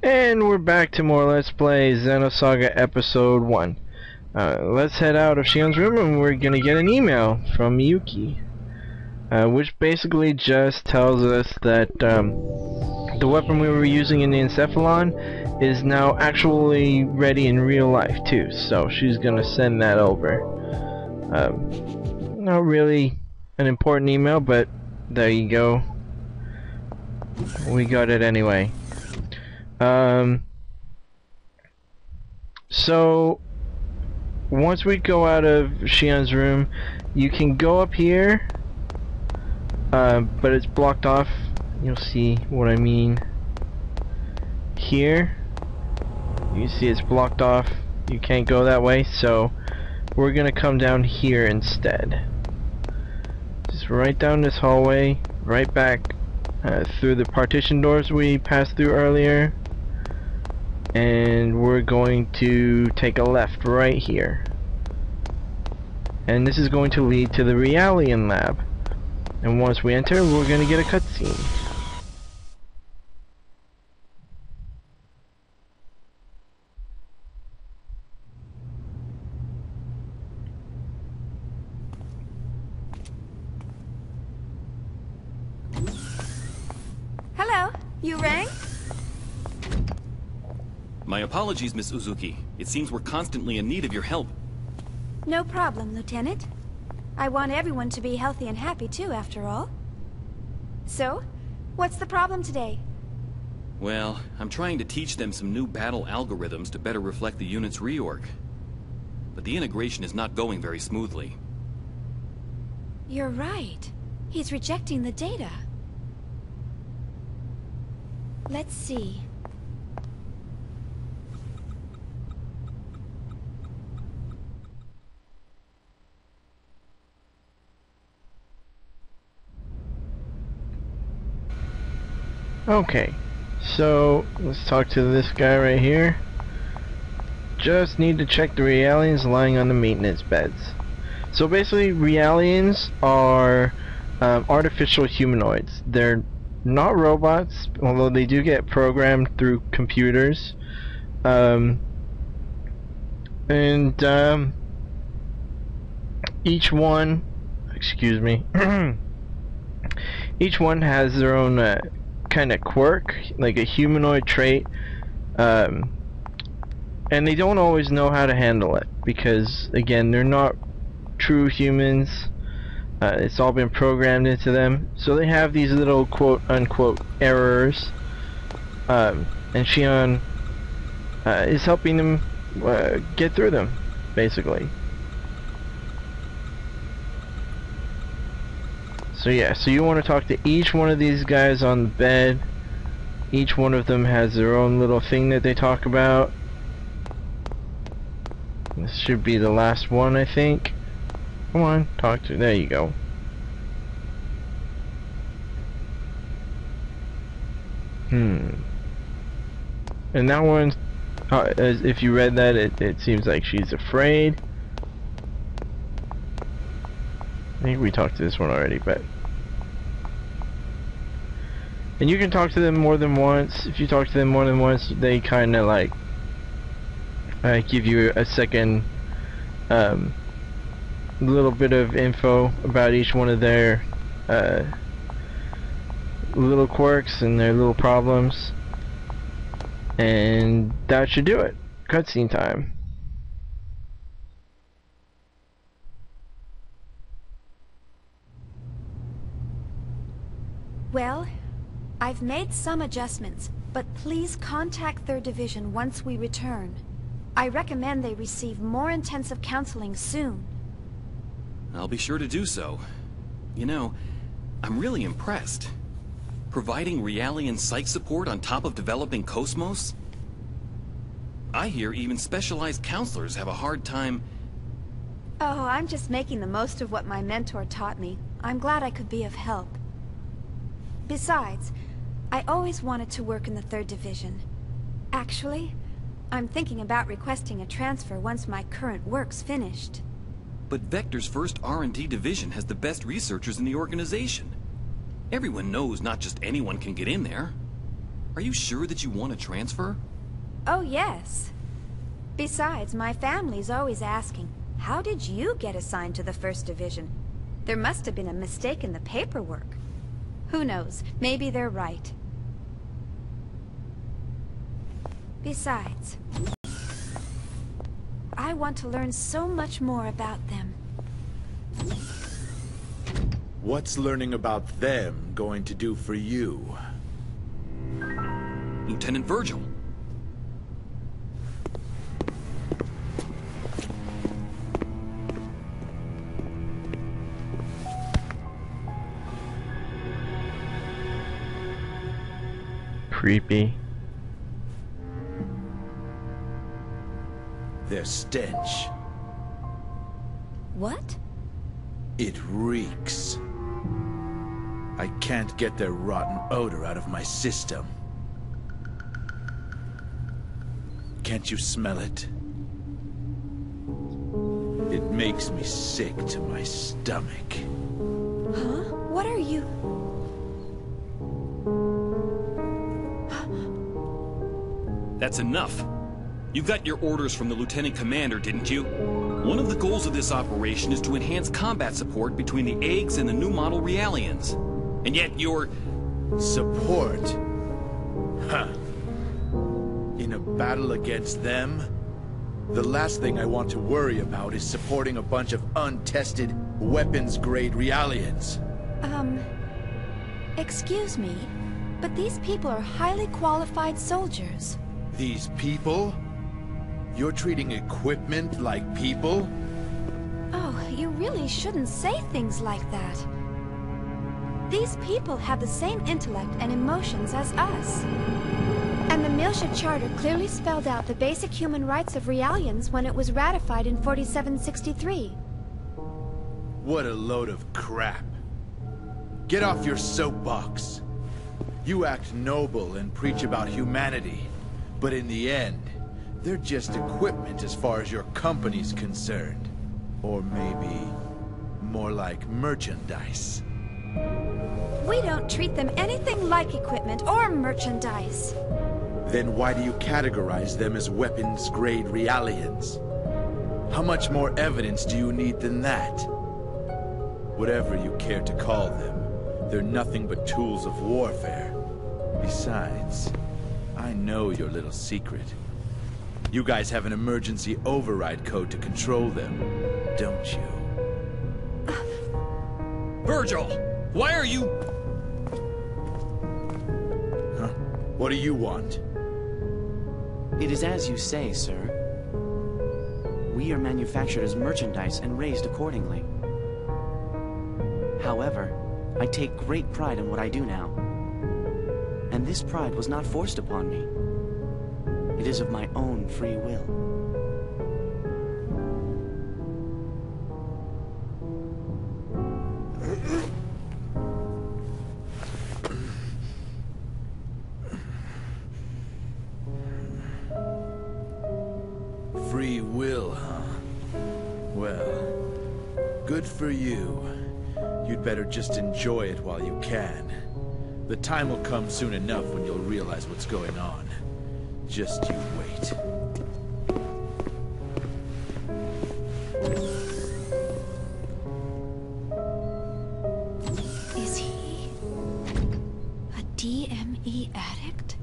And we're back to more Let's Play Xenosaga Episode 1. Let's head out of Shion's room and we're gonna get an email from Yuki. Which basically just tells us that the weapon we were using in the Encephalon is now actually ready in real life too. So she's gonna send that over. Not really an important email, but there you go. We got it anyway. So once we go out of Shion's room, you can go up here, but it's blocked off. You'll see what I mean here. You see it's blocked off. You can't go that way, so we're gonna come down here instead. Just right down this hallway, right back through the partition doors we passed through earlier. And we're going to take a left right here. And this is going to lead to the Realian lab. And once we enter, we're going to get a cutscene. Hello, you rang? My apologies, Miss Uzuki. It seems we're constantly in need of your help. No problem, Lieutenant. I want everyone to be healthy and happy too, after all. So, what's the problem today? Well, I'm trying to teach them some new battle algorithms to better reflect the unit's reorg. But the integration is not going very smoothly. You're right. He's rejecting the data. Let's see. Okay, so let's talk to this guy right here. Just need to check the Realians lying on the maintenance beds. So basically, Realians are artificial humanoids. They're not robots, although they do get programmed through computers. Each one, excuse me, each one has their own kind of quirk, like a humanoid trait, and they don't always know how to handle it because, again, they're not true humans. It's all been programmed into them, so they have these little quote-unquote errors, and Shion is helping them get through them, basically. So yeah, so you want to talk to each one of these guys on the bed. Each one of them has their own little thing that they talk about. This should be the last one, I think. Come on, talk to, there you go. And that one, as if you read that, it seems like she's afraid. I think we talked to this one already, but... And you can talk to them more than once. If you talk to them more than once, they kind of like give you a second little bit of info about each one of their little quirks and their little problems. And that should do it. Cutscene time. Well, I've made some adjustments, but please contact 3rd Division once we return. I recommend they receive more intensive counseling soon. I'll be sure to do so. You know, I'm really impressed. Providing Realian psych support on top of developing kos-mos? I hear even specialized counselors have a hard time... Oh, I'm just making the most of what my mentor taught me. I'm glad I could be of help. Besides, I always wanted to work in the 3rd Division. Actually, I'm thinking about requesting a transfer once my current work's finished. But Vector's first R&D division has the best researchers in the organization. Everyone knows not just anyone can get in there. Are you sure that you want to transfer? Oh, yes. Besides, my family's always asking, how did you get assigned to the 1st Division? There must have been a mistake in the paperwork. Who knows? Maybe they're right. Besides, I want to learn so much more about them. What's learning about them going to do for you? Lieutenant Virgil. Creepy. Their stench. What? It reeks. I can't get their rotten odor out of my system. Can't you smell it? It makes me sick to my stomach. Huh? What are you... That's enough. You got your orders from the Lieutenant Commander, didn't you? One of the goals of this operation is to enhance combat support between the eggs and the new model Realians. And yet you're... Support? Huh. In a battle against them? The last thing I want to worry about is supporting a bunch of untested, weapons-grade Realians. Excuse me, but these people are highly qualified soldiers. These people? You're treating equipment like people? Oh, you really shouldn't say things like that. These people have the same intellect and emotions as us. And the Miltia Charter clearly spelled out the basic human rights of Realians when it was ratified in 4763. What a load of crap. Get off your soapbox. You act noble and preach about humanity, but in the end, they're just equipment as far as your company's concerned. Or maybe more like merchandise. We don't treat them anything like equipment or merchandise. Then why do you categorize them as weapons-grade Realians? How much more evidence do you need than that? Whatever you care to call them, they're nothing but tools of warfare. Besides, I know your little secret. You guys have an emergency override code to control them, don't you? Virgil! Why are you... Huh? What do you want? It is as you say, sir. We are manufactured as merchandise and raised accordingly. However, I take great pride in what I do now. And this pride was not forced upon me. It is of my own free will. Free will, huh? Well, good for you. You'd better just enjoy it while you can. The time will come soon enough when you'll realize what's going on. Just you wait. Is he a DME addict?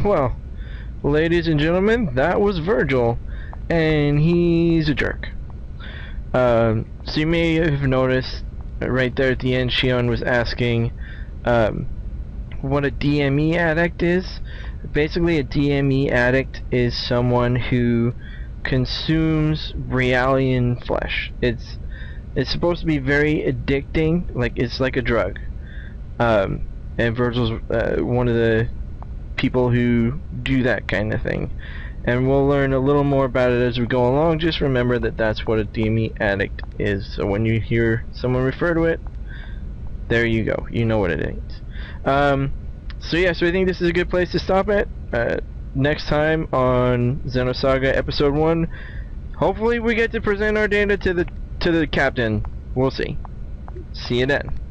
Well, ladies and gentlemen, that was Virgil, and he's a jerk. So you may have noticed right there at the end, Shion was asking what a DME addict is. Basically, a DME addict is someone who consumes Realian flesh. It's supposed to be very addicting, like it's like a drug. And Virgil's one of the people who do that kind of thing, and we'll learn a little more about it as we go along. Just remember that that's what a DME addict is, so when you hear someone refer to it, there you go, you know what it is. So yeah, so I think this is a good place to stop at. Next time on Xenosaga episode 1, Hopefully we get to present our data to the captain. We'll see. See you then.